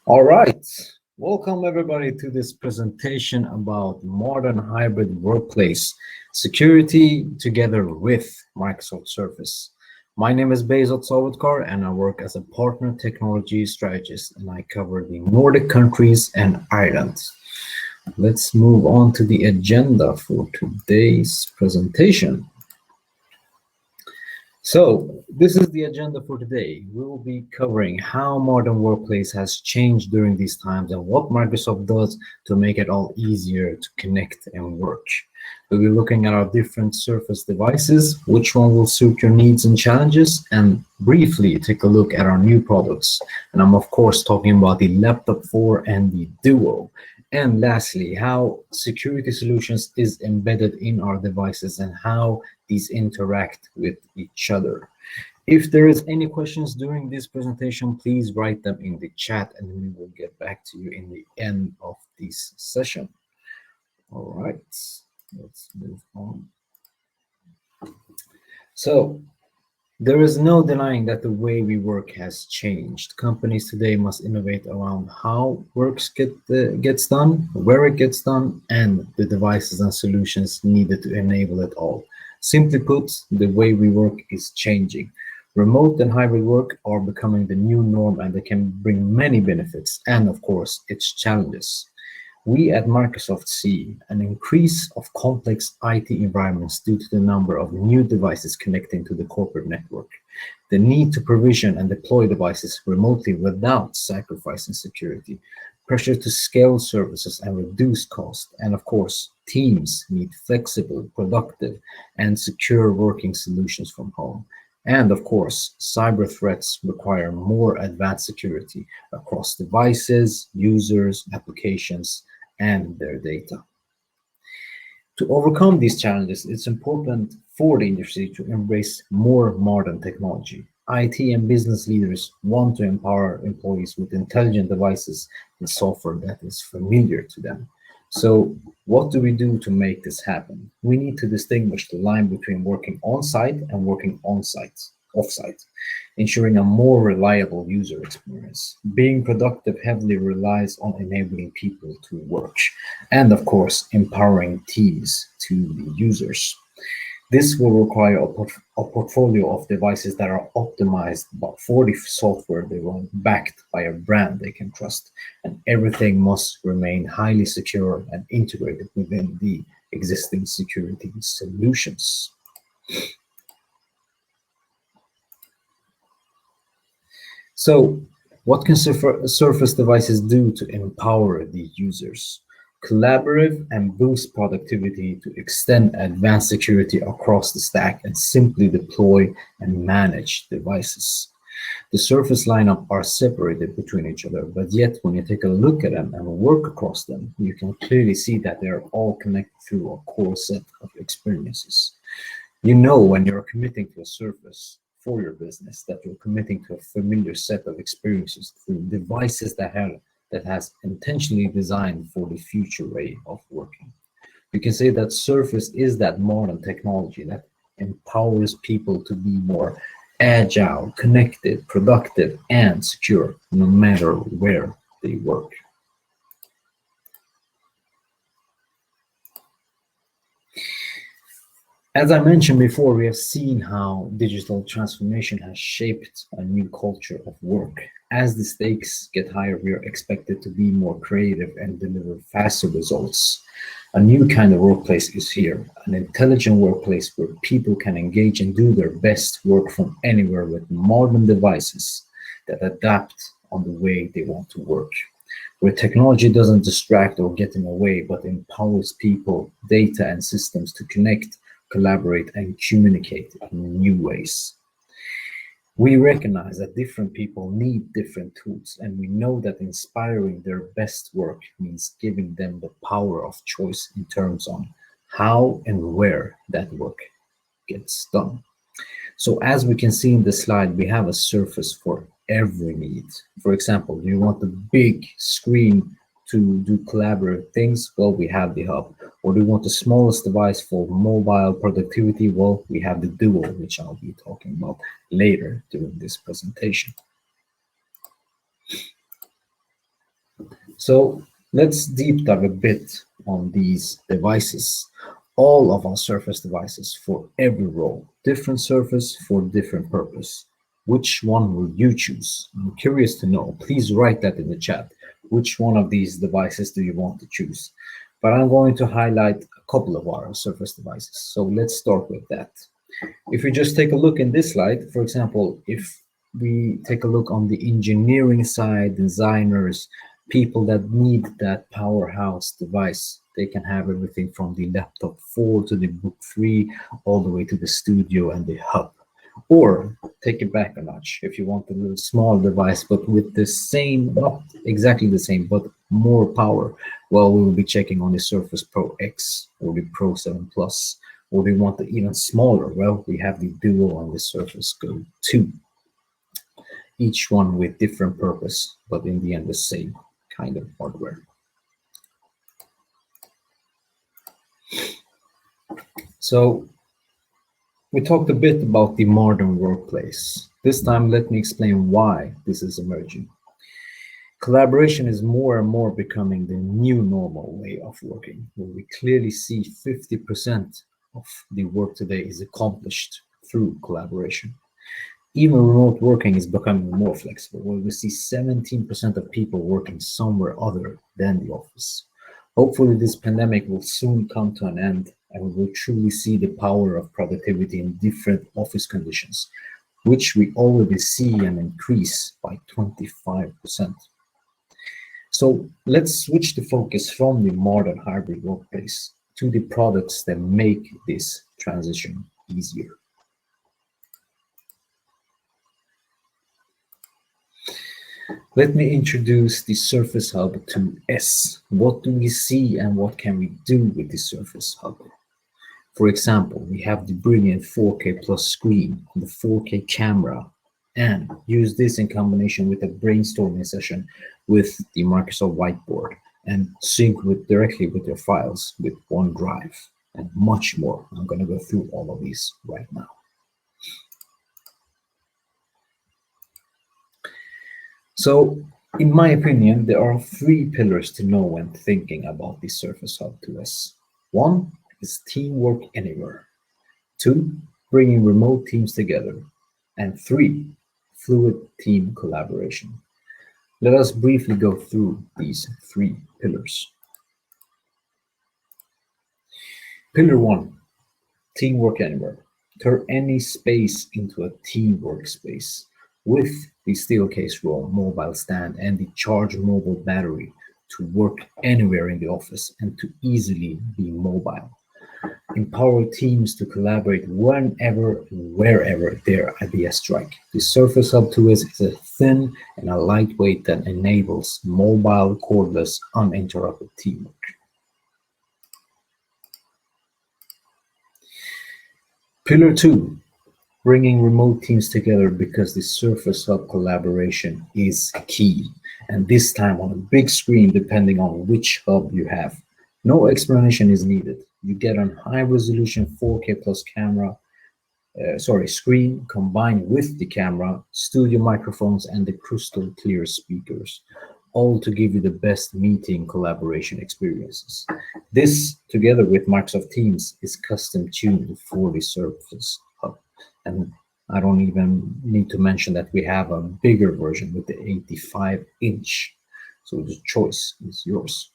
All right. Welcome everybody to this presentation about modern hybrid workplace security together with Microsoft Surface. My name is Behzad Sabetkar and I work as a partner technology strategist and I cover the Nordic countries and Ireland. Let's move on to the agenda for today's presentation. So, this is the agenda for today. We will be covering how modern workplace has changed during these times and what Microsoft does to make it all easier to connect and work. We'll be looking at our different Surface devices, which one will suit your needs and challenges, and briefly take a look at our new products. And I'm of course talking about the Laptop 4 and the Duo. And lastly, how security solutions is embedded in our devices and how these interact with each other. If there is any questions during this presentation, please write them in the chat and we will get back to you in the end of this session. All right, let's move on. So, there is no denying that the way we work has changed. Companies today must innovate around how gets done, where it gets done, and the devices and solutions needed to enable it all. Simply put, the way we work is changing. Remote and hybrid work are becoming the new norm and they can bring many benefits and, of course, its challenges. We at Microsoft see an increase of complex IT environments due to the number of new devices connecting to the corporate network, the need to provision and deploy devices remotely without sacrificing security, pressure to scale services and reduce cost, and of course, teams need flexible, productive, and secure working solutions from home. And of course, cyber threats require more advanced security across devices, users, applications, and their data. To overcome these challenges, it's important for the industry to embrace more modern technology. IT and business leaders want to empower employees with intelligent devices and software that is familiar to them. So, what do we do to make this happen? We need to distinguish the line between working on-site and working off-site, ensuring a more reliable user experience. Being productive heavily relies on enabling people to work, and of course, empowering teams to the users. This will require a portfolio of devices that are optimized for the software they want, backed by a brand they can trust, and everything must remain highly secure and integrated within the existing security solutions. So, what can Surface devices do to empower the users? Collaborate and boost productivity to extend advanced security across the stack and simply deploy and manage devices. The Surface lineup are separated between each other, but yet when you take a look at them and work across them, you can clearly see that they are all connected through a core set of experiences. You know when you're committing to a Surface for your business that you're committing to a familiar set of experiences through devices that has intentionally designed for the future way of working. You can say that Surface is that modern technology that empowers people to be more agile, connected, productive, and secure no matter where they work. As I mentioned before, we have seen how digital transformation has shaped a new culture of work. As the stakes get higher, we are expected to be more creative and deliver faster results. A new kind of workplace is here, an intelligent workplace where people can engage and do their best work from anywhere with modern devices that adapt on the way they want to work. Where technology doesn't distract or get in the way, but empowers people, data, and systems to connect, collaborate, and communicate in new ways. We recognize that different people need different tools, and we know that inspiring their best work means giving them the power of choice in terms on how and where that work gets done. So as we can see in the slide, we have a Surface for every need. For example, do you want a big screen to do collaborative things? Well, we have the Hub. Or do you want the smallest device for mobile productivity? Well, we have the Duo, which I'll be talking about later during this presentation. So let's deep dive a bit on these devices. All of our Surface devices for every role, different Surface for different purpose. Which one will you choose? I'm curious to know. Please write that in the chat. Which one of these devices do you want to choose? But I'm going to highlight a couple of our Surface devices. So let's start with that. If we just take a look in this slide, for example, if we take a look on the engineering side, designers, people that need that powerhouse device, they can have everything from the laptop 4 to the book 3, all the way to the studio and the hub. Or take it back a notch if you want a little small device, but with the same, not exactly the same, but more power. Well, we will be checking on the Surface Pro X or the Pro 7 Plus. Or we want the even smaller, well, we have the Duo on the Surface Go 2. Each one with different purpose, but in the end the same kind of hardware. So we talked a bit about the modern workplace. This time, let me explain why this is emerging. Collaboration is more and more becoming the new normal way of working, where we clearly see 50% of the work today is accomplished through collaboration. Even remote working is becoming more flexible, where we see 17% of people working somewhere other than the office. Hopefully, this pandemic will soon come to an end and we will truly see the power of productivity in different office conditions, which we already see an increase by 25%. So let's switch the focus from the modern hybrid workplace to the products that make this transition easier. Let me introduce the Surface Hub 2S. What do we see and what can we do with the Surface Hub? For example, we have the brilliant 4K plus screen, the 4K camera, and use this in combination with a brainstorming session with the Microsoft Whiteboard and sync directly with your files with OneDrive and much more. I'm going to go through all of these right now. So, in my opinion, there are three pillars to know when thinking about the Surface Hub 2S. One is teamwork anywhere. Two, bringing remote teams together. And three, fluid team collaboration. Let us briefly go through these three pillars. Pillar one, teamwork anywhere. Turn any space into a team workspace with the Steelcase Raw mobile stand and the Charge mobile battery to work anywhere in the office and to easily be mobile. Empower teams to collaborate whenever and wherever their ideas strike. The Surface Hub 2S is a thin and a lightweight that enables mobile, cordless, uninterrupted teamwork. Pillar two, bringing remote teams together because the Surface Hub collaboration is key. And this time on a big screen, depending on which hub you have. No explanation is needed. You get a high resolution 4K plus screen combined with the camera, studio microphones, and the crystal clear speakers, all to give you the best meeting collaboration experiences. This, together with Microsoft Teams, is custom tuned for the Surface Hub. And I don't even need to mention that we have a bigger version with the 85-inch. So the choice is yours.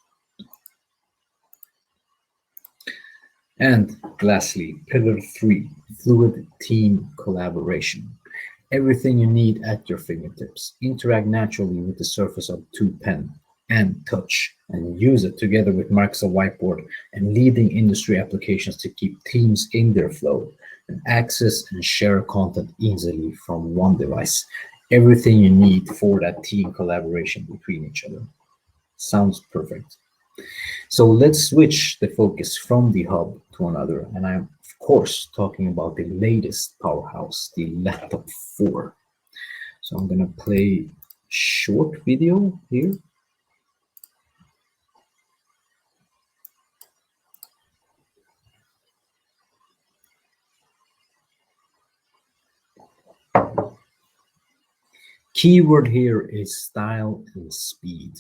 And lastly, pillar three, fluid team collaboration. Everything you need at your fingertips. Interact naturally with the Surface Hub 2 pen and touch and use it together with Microsoft Whiteboard and leading industry applications to keep teams in their flow and access and share content easily from one device. Everything you need for that team collaboration between each other. Sounds perfect. So let's switch the focus from the hub to another, and I'm of course talking about the latest powerhouse, the laptop 4. So I'm gonna play a short video here. Keyword here is style and speed.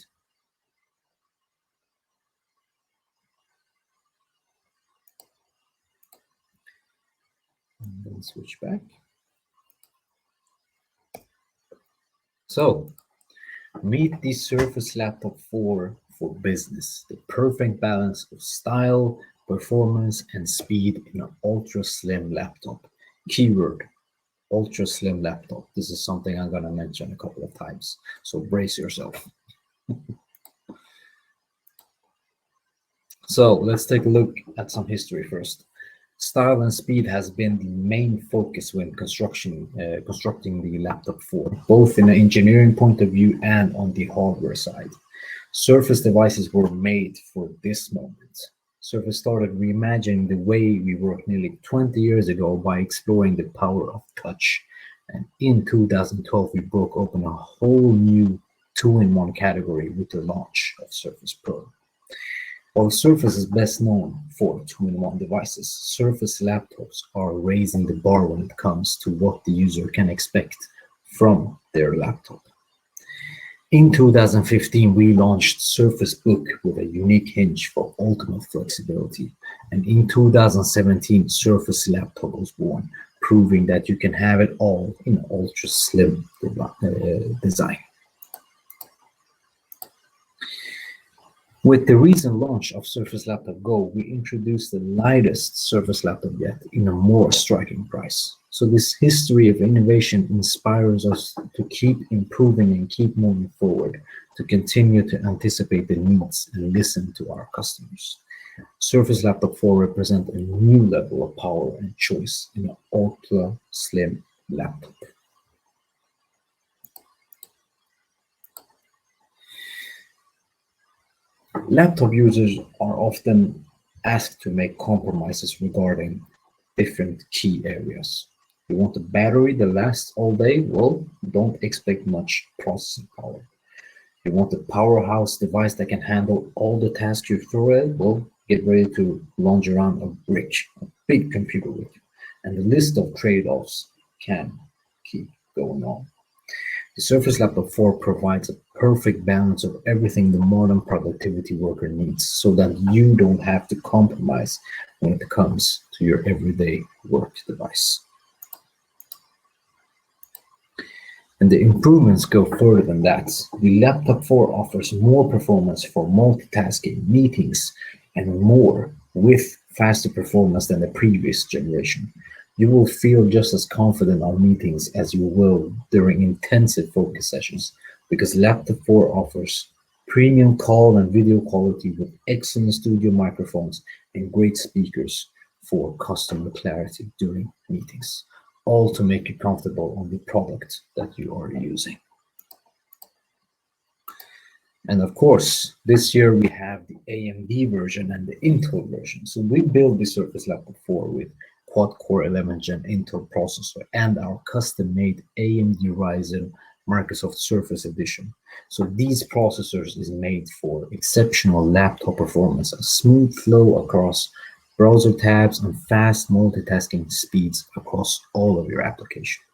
And then switch back. So meet the Surface Laptop 4 for business, the perfect balance of style, performance, and speed in an ultra slim laptop. Keyword, ultra slim laptop. This is something I'm going to mention a couple of times, so brace yourself. So let's take a look at some history first. Style and speed has been the main focus when constructing the laptop 4, both in an engineering point of view and on the hardware side. Surface devices were made for this moment. Surface started reimagining the way we work nearly 20 years ago by exploring the power of touch. And in 2012, we broke open a whole new two-in-one category with the launch of Surface Pro. While Surface is best known for two-in-one devices, Surface laptops are raising the bar when it comes to what the user can expect from their laptop. In 2015, we launched Surface Book with a unique hinge for ultimate flexibility. And in 2017, Surface Laptop was born, proving that you can have it all in ultra slim design. With the recent launch of Surface Laptop Go, we introduced the lightest Surface laptop yet in a more striking price. So this history of innovation inspires us to keep improving and keep moving forward, to continue to anticipate the needs and listen to our customers. Surface Laptop 4 represents a new level of power and choice in an ultra slim laptop. Laptop users are often asked to make compromises regarding different key areas. You want a battery that lasts all day? Well, don't expect much processing power. You want a powerhouse device that can handle all the tasks you throw at? Well, get ready to launch around a big computer with you. And the list of trade-offs can keep going on. The Surface Laptop 4 provides a perfect balance of everything the modern productivity worker needs so that you don't have to compromise when it comes to your everyday work device. And the improvements go further than that. The Laptop 4 offers more performance for multitasking, meetings, and more with faster performance than the previous generation. You will feel just as confident on meetings as you will during intensive focus sessions because Laptop 4 offers premium call and video quality with excellent studio microphones and great speakers for customer clarity during meetings, all to make you comfortable on the product that you are using. And of course, this year we have the AMD version and the Intel version. So we built the Surface Laptop 4 with quad-core 11th-gen Intel processor and our custom-made AMD Ryzen Microsoft Surface Edition. So these processors is made for exceptional laptop performance, a smooth flow across browser tabs, and fast multitasking speeds across all of your applications.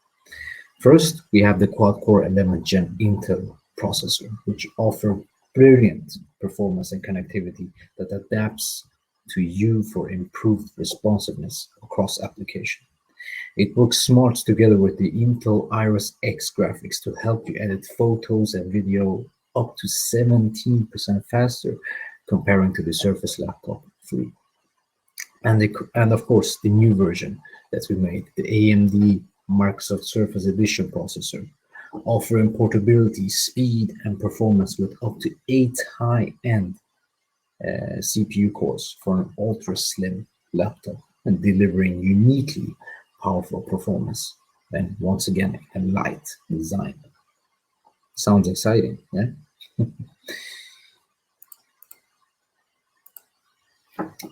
First, we have the quad-core 11th-gen Intel processor, which offers brilliant performance and connectivity that adapts to you for improved responsiveness across applications. It works smart together with the Intel Iris X graphics to help you edit photos and video up to 17% faster comparing to the Surface Laptop 3. And of course, the new version that we made, the AMD Microsoft Surface Edition processor, offering portability, speed, and performance with up to 8 high-end CPU cores for an ultra-slim laptop and delivering uniquely powerful performance. And once again, a light design. Sounds exciting, yeah?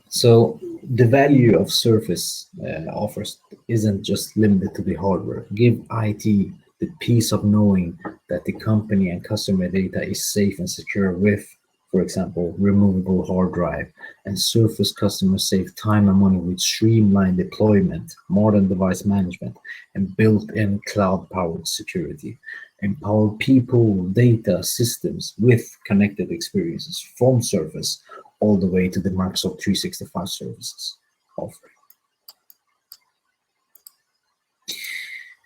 So the value of Surface offers isn't just limited to the hardware. Give IT the peace of knowing that the company and customer data is safe and secure with, for example, removable hard drive, and Surface customers save time and money with streamlined deployment, modern device management, and built-in cloud-powered security. Empower people, data, systems with connected experiences from Surface all the way to the Microsoft 365 services offering.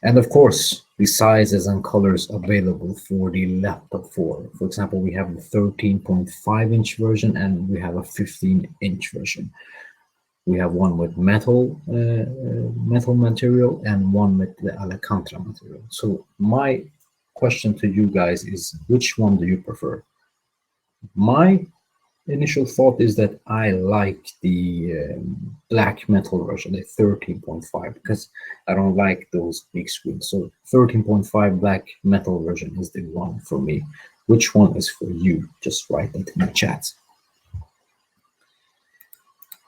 And of course, the sizes and colors available for the laptop 4. For example, we have the 13.5-inch version and we have a 15-inch version. We have one with metal material and one with the Alcantara material. So my question to you guys is, which one do you prefer? My initial thought is that I like the black metal version, the 13.5, because I don't like those big screens. So 13.5 black metal version is the one for me. Which one is for you? Just write it in the chat.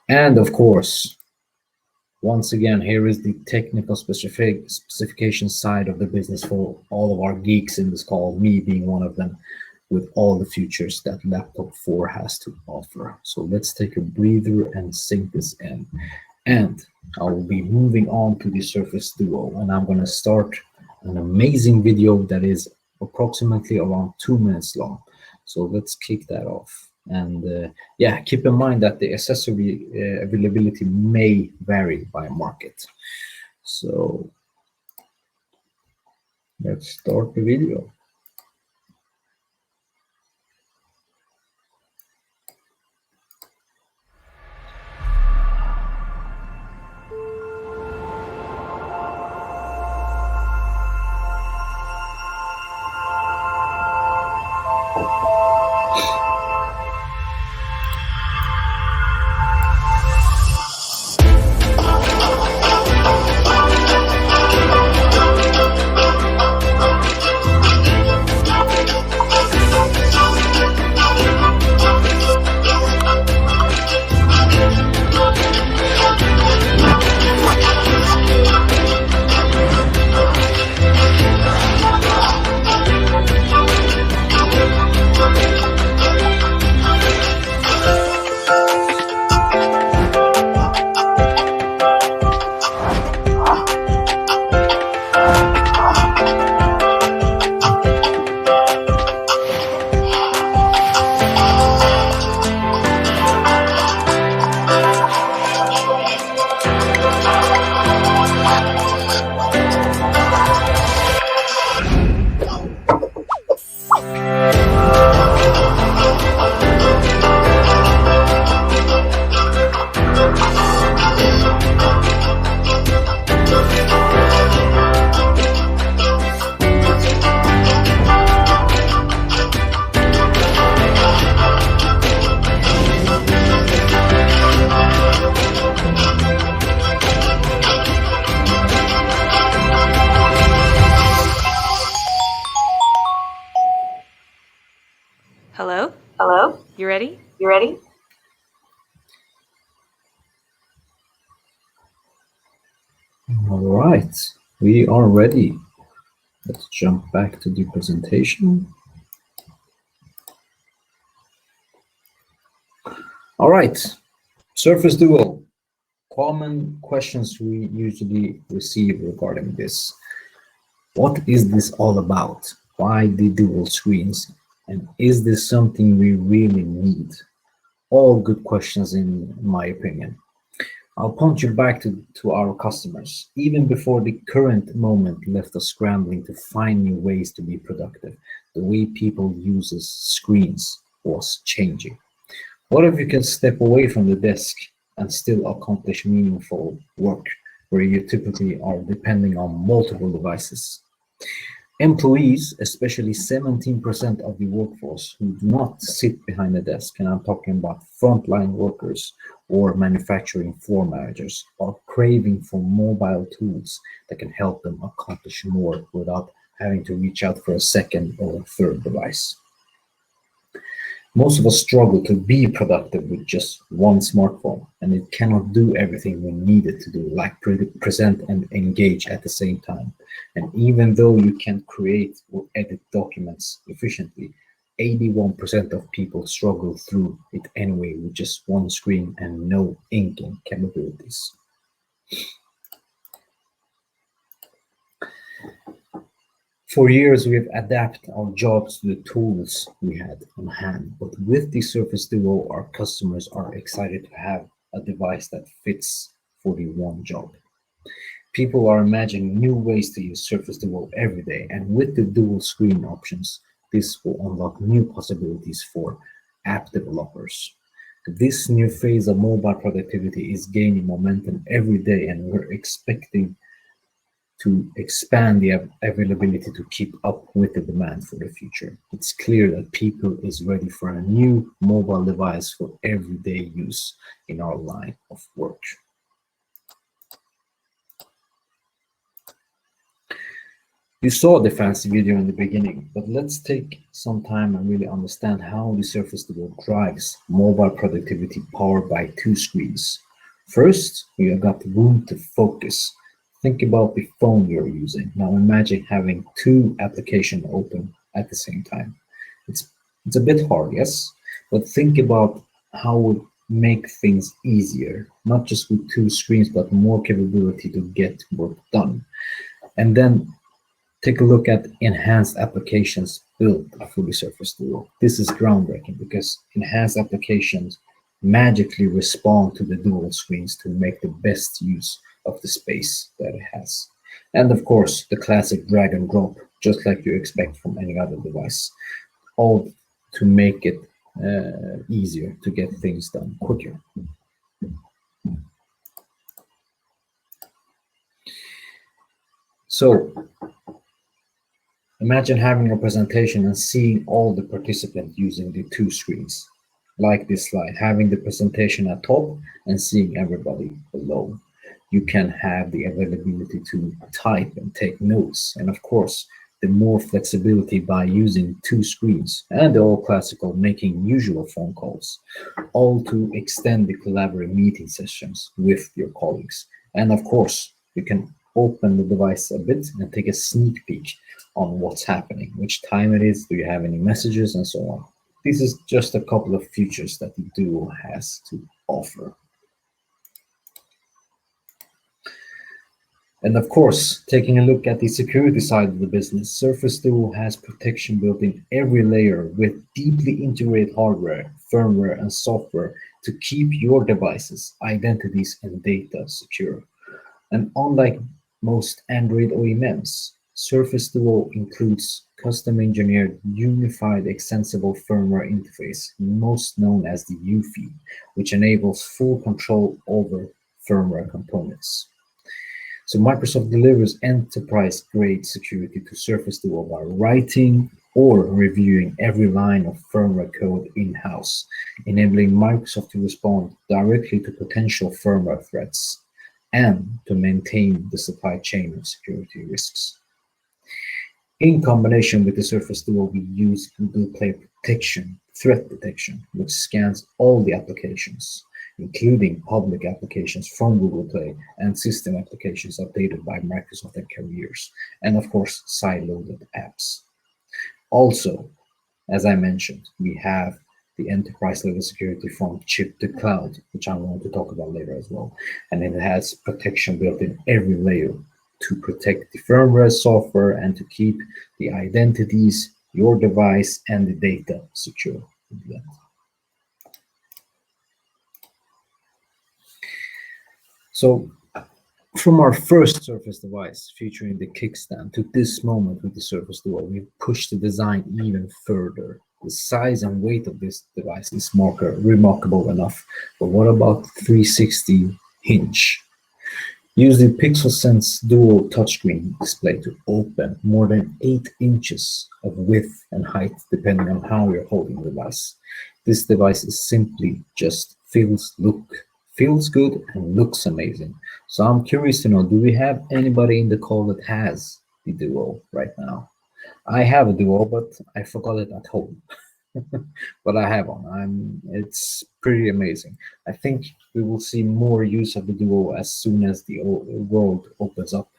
And of course, once again, here is the technical specification side of the business for all of our geeks in this call, me being one of them, with all the features that laptop 4 has to offer. So let's take a breather and sink this in. And I will be moving on to the Surface Duo, and I'm going to start an amazing video that is approximately around 2 minutes long. So let's kick that off. And yeah, keep in mind that the accessory availability may vary by market. So let's start the video. Hello? Hello? You ready? You ready? All right, we are ready. Let's jump back to the presentation. All right, Surface Duo. Common questions we usually receive regarding this. What is this all about? Why the dual screens? And is this something we really need? All good questions in my opinion. I'll point you back to our customers. Even before the current moment left us scrambling to find new ways to be productive, the way people uses screens was changing. What if you can step away from the desk and still accomplish meaningful work where you typically are depending on multiple devices? Employees, especially 17% of the workforce who do not sit behind a desk, and I'm talking about frontline workers or manufacturing floor managers, are craving for mobile tools that can help them accomplish more without having to reach out for a second or a third device. Most of us struggle to be productive with just one smartphone, and it cannot do everything we need it to do, like present and engage at the same time. And even though you can create or edit documents efficiently, 81% of people struggle through it anyway with just one screen and no inking capabilities. For years, we have adapted our jobs to the tools we had on hand, but with the Surface Duo, our customers are excited to have a device that fits for the one job. People are imagining new ways to use Surface Duo every day, and with the dual screen options, this will unlock new possibilities for app developers. This new phase of mobile productivity is gaining momentum every day, and we're expecting to expand the availability to keep up with the demand for the future. It's clear that people is ready for a new mobile device for everyday use in our line of work. You saw the fancy video in the beginning, but let's take some time and really understand how the Surface Duo drives mobile productivity powered by two screens. First, you have got room to focus. Think about the phone you're using. Now imagine having two applications open at the same time. It's it's a bit hard, yes, but think about how it would make things easier, not just with two screens, but more capability to get work done. And then take a look at enhanced applications built for the Surface Duo. This is groundbreaking because enhanced applications magically respond to the dual screens to make the best use of the space that it has. And of course, the classic drag and drop, just like you expect from any other device, all to make it easier to get things done quicker. So imagine having a presentation and seeing all the participants using the two screens, like this slide, having the presentation at top and seeing everybody below. You can have the availability to type and take notes, and of course, the more flexibility by using two screens, and the all classical making usual phone calls, all to extend the collaborative meeting sessions with your colleagues. And of course, you can open the device a bit and take a sneak peek on what's happening, which time it is, do you have any messages, and so on. This is just a couple of features that the Duo has to offer. And of course, taking a look at the security side of the business, Surface Duo has protection built in every layer with deeply integrated hardware, firmware, and software to keep your devices, identities, and data secure. And unlike most Android OEMs, Surface Duo includes custom-engineered Unified Extensible Firmware Interface, most known as the UFI, which enables full control over firmware components. So Microsoft delivers enterprise-grade security to Surface Duo by writing or reviewing every line of firmware code in-house, enabling Microsoft to respond directly to potential firmware threats and to maintain the supply chain of security risks. In combination with the Surface Duo, we use Google Play Protection, threat detection, which scans all the applications, including public applications from Google Play and system applications updated by Microsoft and carriers, and of course, side-loaded apps. Also, as I mentioned, we have the enterprise level security from chip to cloud, which I'm going to talk about later as well. And it has protection built in every layer to protect the firmware, software, and to keep the identities, your device, and the data secure. So from our first Surface device featuring the kickstand to this moment with the Surface Duo, we've pushed the design even further. The size and weight of this device is remarkable enough, but what about 360 hinge? Use the PixelSense Dual touchscreen display to open more than 8 inches of width and height, depending on how you're holding the device. This device is simply just feels good and looks amazing. So I'm curious to know, do we have anybody in the call that has the Duo right now? I have a Duo, but I forgot it at home. But I have one. It's pretty amazing. I think we will see more use of the Duo as soon as the world opens up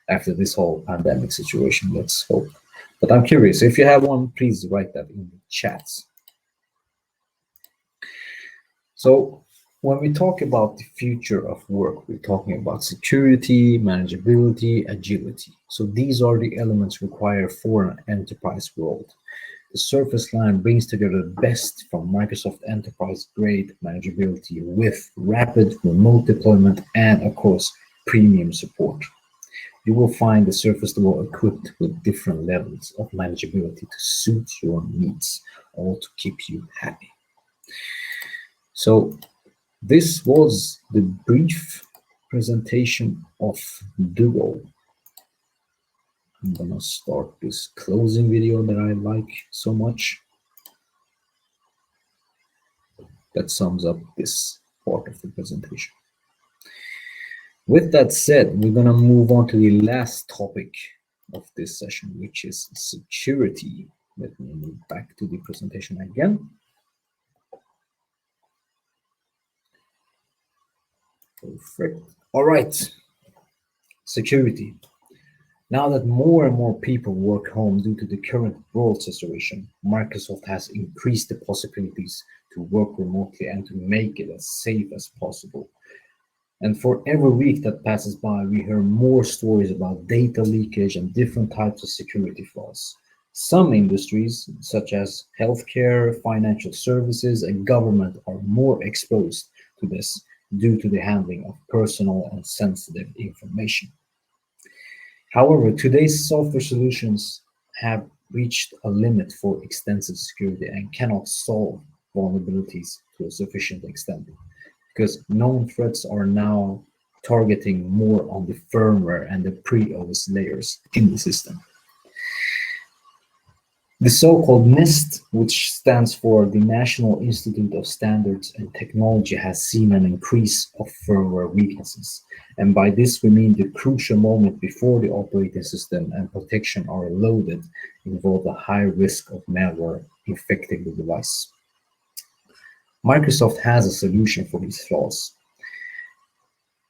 after this whole pandemic situation. Let's hope. But I'm curious. If you have one, please write that in the chats. So when we talk about the future of work, we're talking about security, manageability, agility. So these are the elements required for an enterprise world. The Surface line brings together the best from Microsoft enterprise-grade manageability with rapid remote deployment and, of course, premium support. You will find the Surface Duo equipped with different levels of manageability to suit your needs, all to keep you happy. So, this was the brief presentation of Duo. I'm gonna start this closing video that I like so much. That sums up this part of the presentation. With that said, we're gonna move on to the last topic of this session, which is security. Let me move back to the presentation again. Perfect. All right. Security. Now that more and more people work home due to the current world situation, Microsoft has increased the possibilities to work remotely and to make it as safe as possible. And for every week that passes by, we hear more stories about data leakage and different types of security flaws. Some industries, such as healthcare, financial services, and government, are more exposed to this due to the handling of personal and sensitive information. However, today's software solutions have reached a limit for extensive security and cannot solve vulnerabilities to a sufficient extent because known threats are now targeting more on the firmware and the pre-OS layers in the system. The so-called NIST, which stands for the National Institute of Standards and Technology, has seen an increase of firmware weaknesses. And by this we mean the crucial moment before the operating system and protection are loaded involve a high risk of malware infecting the device. Microsoft has a solution for these flaws.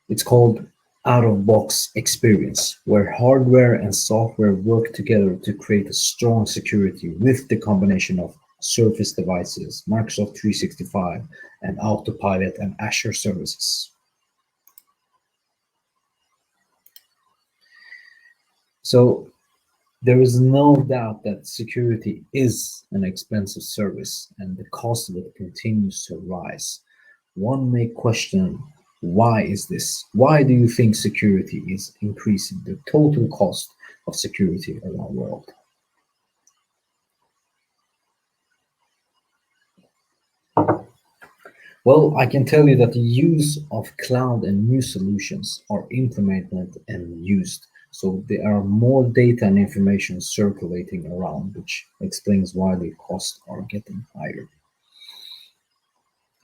It's called out-of-box experience, where hardware and software work together to create a strong security with the combination of Surface devices, Microsoft 365, and Autopilot and Azure services. So there is no doubt that security is an expensive service and the cost of it continues to rise. One may question, why is this? Why do you think security is increasing, the total cost of security around the world? Well, I can tell you that the use of cloud and new solutions are implemented and used. So there are more data and information circulating around, which explains why the costs are getting higher.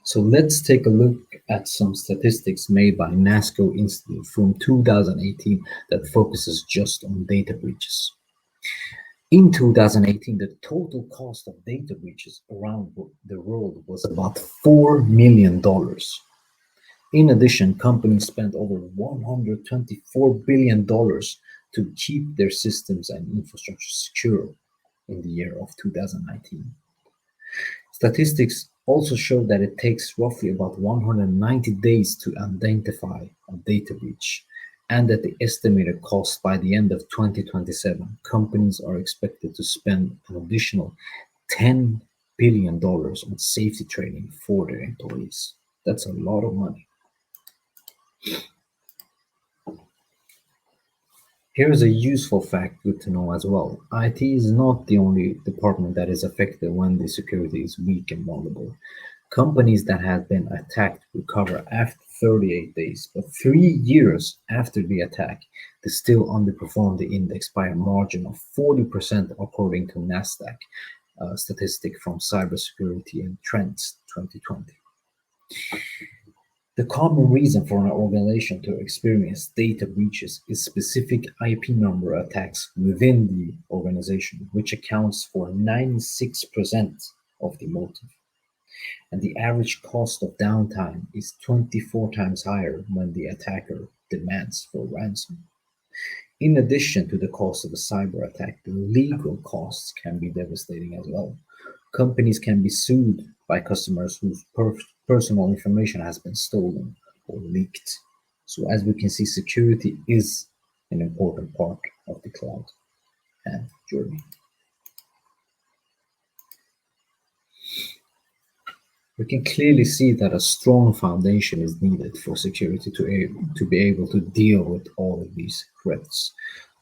So let's take a look at some statistics made by NASCO Institute from 2018 that focuses just on data breaches. In 2018, the total cost of data breaches around the world was about $4 million. In addition, companies spent over $124 billion to keep their systems and infrastructure secure in the year of 2019. Statistics also show that it takes roughly about 190 days to identify a data breach, and that the estimated cost by the end of 2027, companies are expected to spend an additional $10 billion on safety training for their employees. That's a lot of money. Here's a useful fact good to know as well. IT is not the only department that is affected when the security is weak and vulnerable. Companies that have been attacked recover after 38 days, but 3 years after the attack, they still underperform the index by a margin of 40% according to NASDAQ statistic from Cybersecurity and Trends 2020. The common reason for an organization to experience data breaches is specific IP number attacks within the organization, which accounts for 96% of the motive. And the average cost of downtime is 24 times higher when the attacker demands for ransom. In addition to the cost of a cyber attack, the legal costs can be devastating as well. Companies can be sued by customers whose personal information has been stolen or leaked. So as we can see, security is an important part of the cloud and journey. We can clearly see that a strong foundation is needed for security to be able to deal with all of these threats.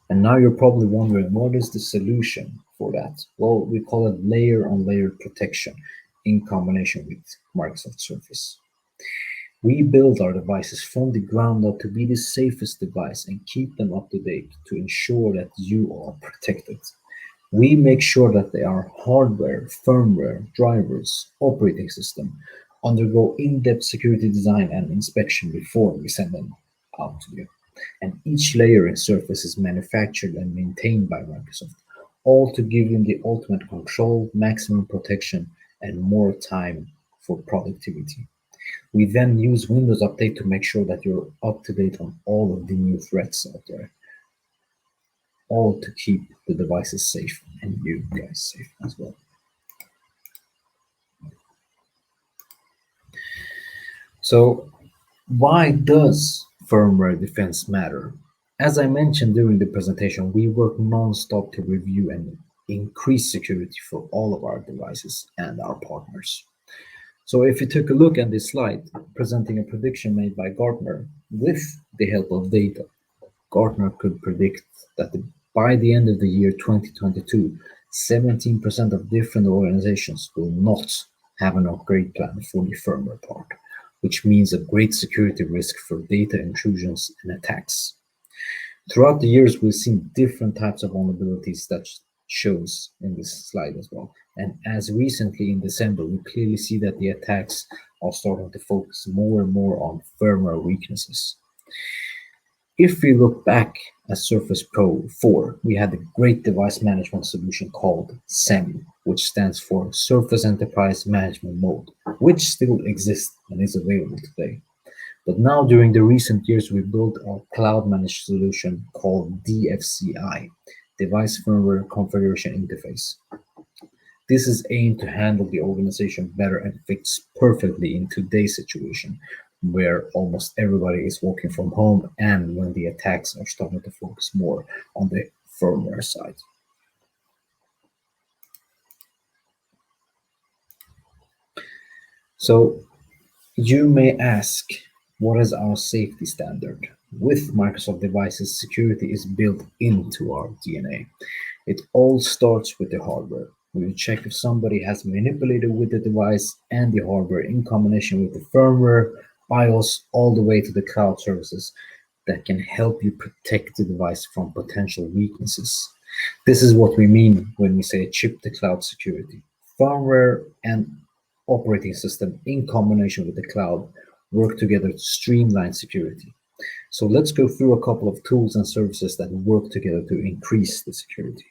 And now you're probably wondering, what is the solution for that? Well, we call it layer on layer protection in combination with Microsoft Surface. We build our devices from the ground up to be the safest device and keep them up to date to ensure that you are protected. We make sure that they are hardware, firmware, drivers, operating system, undergo in-depth security design and inspection before we send them out to you. And each layer in Surface is manufactured and maintained by Microsoft, all to give you the ultimate control, maximum protection, and more time for productivity. We then use Windows Update to make sure that you're up to date on all of the new threats out there, all to keep the devices safe and you guys safe as well. So, why does firmware defense matter? As I mentioned during the presentation, we work non-stop to review and increase security for all of our devices and our partners. So if you took a look at this slide presenting a prediction made by Gartner with the help of data, Gartner could predict that by the end of the year 2022, 17% of different organizations will not have an upgrade plan for the firmware part, which means a great security risk for data intrusions and attacks. Throughout the years, we've seen different types of vulnerabilities that shows in this slide as well. And as recently in December, we clearly see that the attacks are starting to focus more and more on firmware weaknesses. If we look back at Surface Pro 4, we had a great device management solution called SEM, which stands for Surface Enterprise Management Mode, which still exists and is available today. But now, during the recent years, we built a cloud-managed solution called DFCI, Device Firmware Configuration Interface. This is aimed to handle the organization better and fits perfectly in today's situation, where almost everybody is working from home and when the attacks are starting to focus more on the firmware side. So you may ask, what is our safety standard? With Microsoft devices, security is built into our DNA. It all starts with the hardware. We will check if somebody has manipulated with the device and the hardware in combination with the firmware, BIOS, all the way to the cloud services that can help you protect the device from potential weaknesses. This is what we mean when we say chip to cloud security. Firmware and operating system in combination with the cloud work together to streamline security. So let's go through a couple of tools and services that work together to increase the security.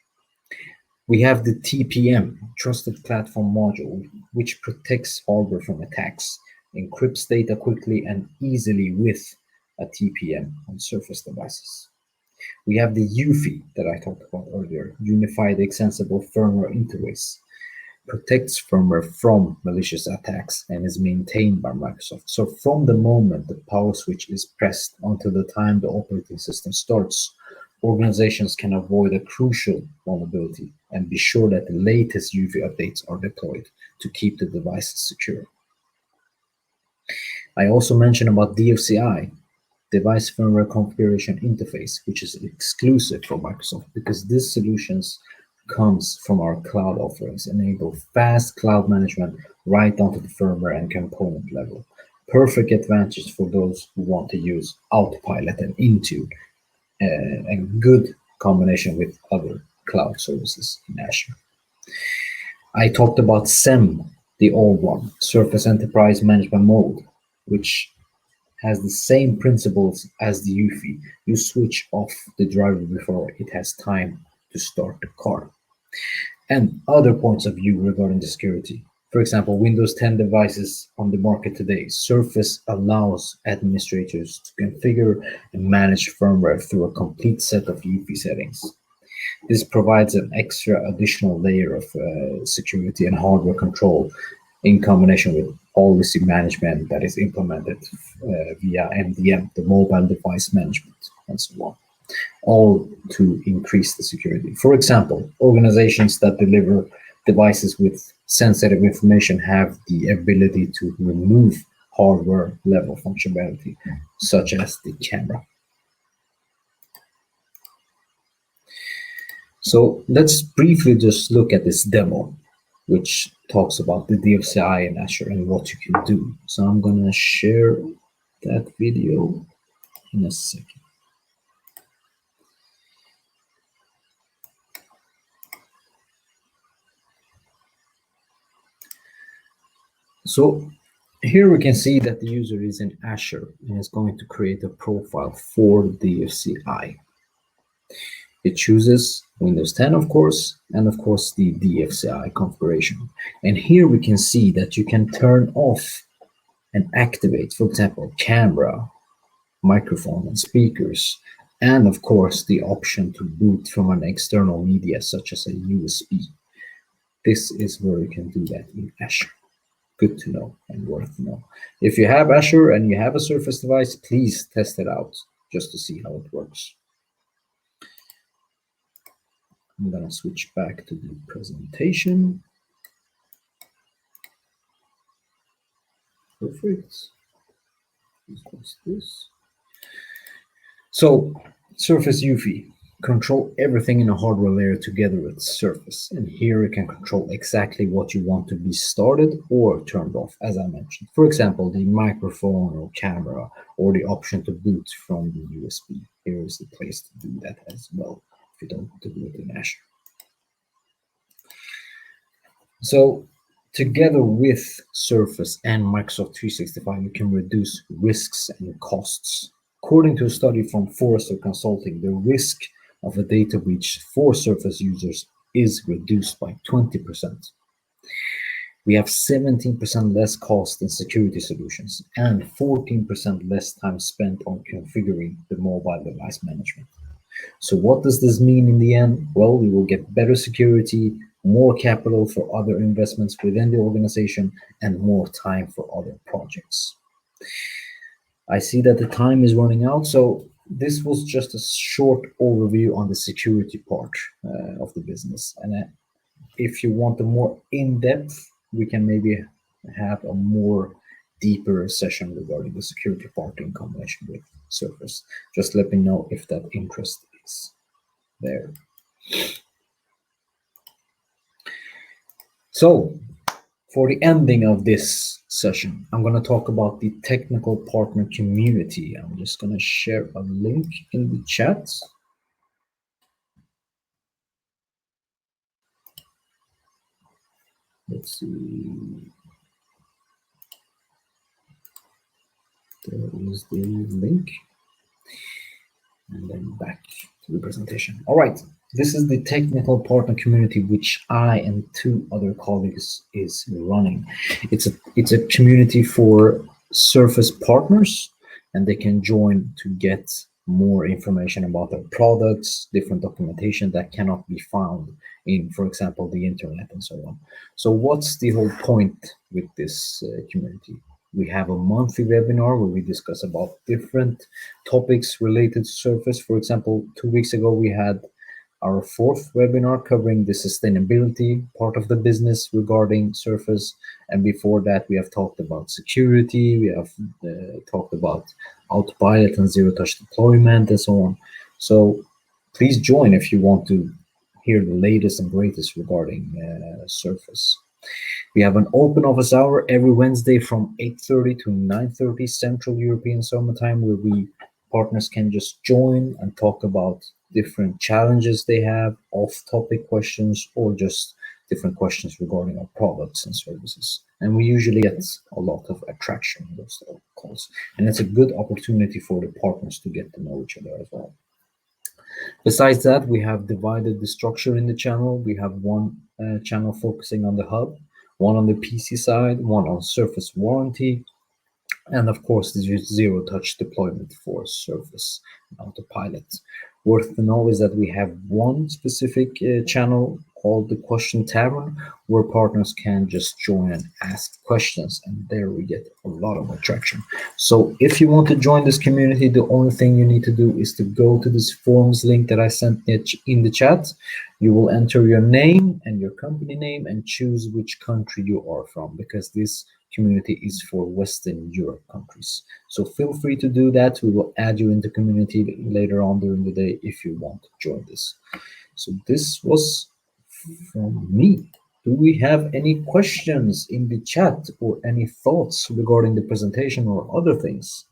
We have the TPM, Trusted Platform Module, which protects hardware from attacks, encrypts data quickly and easily with a TPM on Surface devices. We have the UFI that I talked about earlier, Unified Extensible Firmware Interface, protects firmware from malicious attacks and is maintained by Microsoft. So from the moment the power switch is pressed until the time the operating system starts, organizations can avoid a crucial vulnerability and be sure that the latest UFI updates are deployed to keep the devices secure. I also mentioned about DFCI, Device Firmware Configuration Interface, which is exclusive for Microsoft because these solutions comes from our cloud offerings, enable fast cloud management right down to the firmware and component level. Perfect advantage for those who want to use Autopilot and Intune, and good combination with other cloud services in Azure. I talked about SEM, the old one, Surface Enterprise Management Mode, which has the same principles as the UFI. You switch off the driver before it has time to start the car. And other points of view regarding the security. For example, Windows 10 devices on the market today, Surface allows administrators to configure and manage firmware through a complete set of UFI settings. This provides an extra additional layer of security and hardware control in combination with policy management that is implemented via MDM, the mobile device management, and so on, all to increase the security. For example, organizations that deliver devices with sensitive information have the ability to remove hardware level functionality, such as the camera. So let's briefly just look at this demo, which talks about the DFCI in Azure and what you can do. So I'm gonna share that video in a second. So here we can see that the user is in Azure and is going to create a profile for DFCI. It chooses Windows 10, of course, and of course the DFCI configuration. And here we can see that you can turn off and activate, for example, camera, microphone, and speakers, and of course the option to boot from an external media such as a USB. This is where you can do that in Azure. Good to know and worth to know. If you have Azure and you have a Surface device, please test it out just to see how it works. I'm gonna switch back to the presentation. Perfect. This. So, Surface UFI. Control everything in a hardware layer together with Surface. And here you can control exactly what you want to be started or turned off, as I mentioned. For example, the microphone or camera, or the option to boot from the USB. Here is the place to do that as well, if you don't want to do it in Azure. So together with Surface and Microsoft 365, you can reduce risks and costs. According to a study from Forrester Consulting, the risk of a data breach for Surface users is reduced by 20%. We have 17% less cost in security solutions and 14% less time spent on configuring the mobile device management. So what does this mean in the end? Well, we will get better security, more capital for other investments within the organization, and more time for other projects. I see that the time is running out, so this was just a short overview on the security part of the business. And if you want a more in-depth, we can maybe have a more deeper session regarding the security part in combination with Surface. Just let me know if that interest is there. So, for the ending of this session, I'm going to talk about the technical partner community. I'm just going to share a link in the chat. Let's see. There is the link. And then back to the presentation. All right. This is the technical partner community, which I and two other colleagues is running. It's a community for Surface partners, and they can join to get more information about their products, different documentation that cannot be found in, for example, the internet and so on. So what's the whole point with this community? We have a monthly webinar where we discuss about different topics related to Surface. For example, 2 weeks ago, we had our fourth webinar covering the sustainability part of the business regarding Surface. And before that, we have talked about security. We have talked about autopilot and zero-touch deployment and so on. So please join if you want to hear the latest and greatest regarding Surface. We have an open office hour every Wednesday from 8:30 to 9:30 Central European Summer Time, where we partners can just join and talk about different challenges they have, off-topic questions, or just different questions regarding our products and services. And we usually get a lot of attraction in those calls. And it's a good opportunity for the partners to get to know each other as well. Besides that, we have divided the structure in the channel. We have one channel focusing on the hub, one on the PC side, one on Surface warranty, and of course, the zero-touch deployment for Surface and autopilot. Worth to know is that we have one specific channel called the Question Tavern, where partners can just join and ask questions, and there we get a lot of attraction. So if you want to join this community, the only thing you need to do is to go to this forms link that I sent in the chat. You will enter your name and your company name and choose which country you are from, because this community is for Western Europe countries. So feel free to do that. We will add you in the community later on during the day if you want to join this. So this was from me. Do we have any questions in the chat or any thoughts regarding the presentation or other things?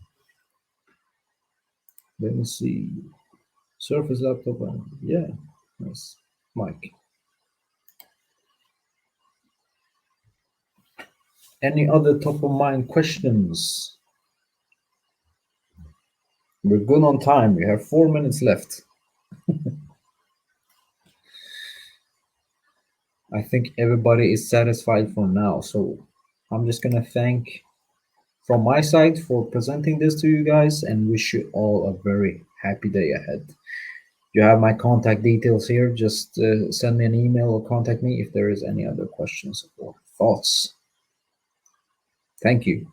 Let me see. Surface laptop and yeah, nice. Mike. Any other top of mind questions? We're good on time. We have 4 minutes left. I think everybody is satisfied for now. So I'm just gonna thank from my side for presenting this to you guys and wish you all a very happy day ahead. You have my contact details here. Just send me an email or contact me if there is any other questions or thoughts. Thank you.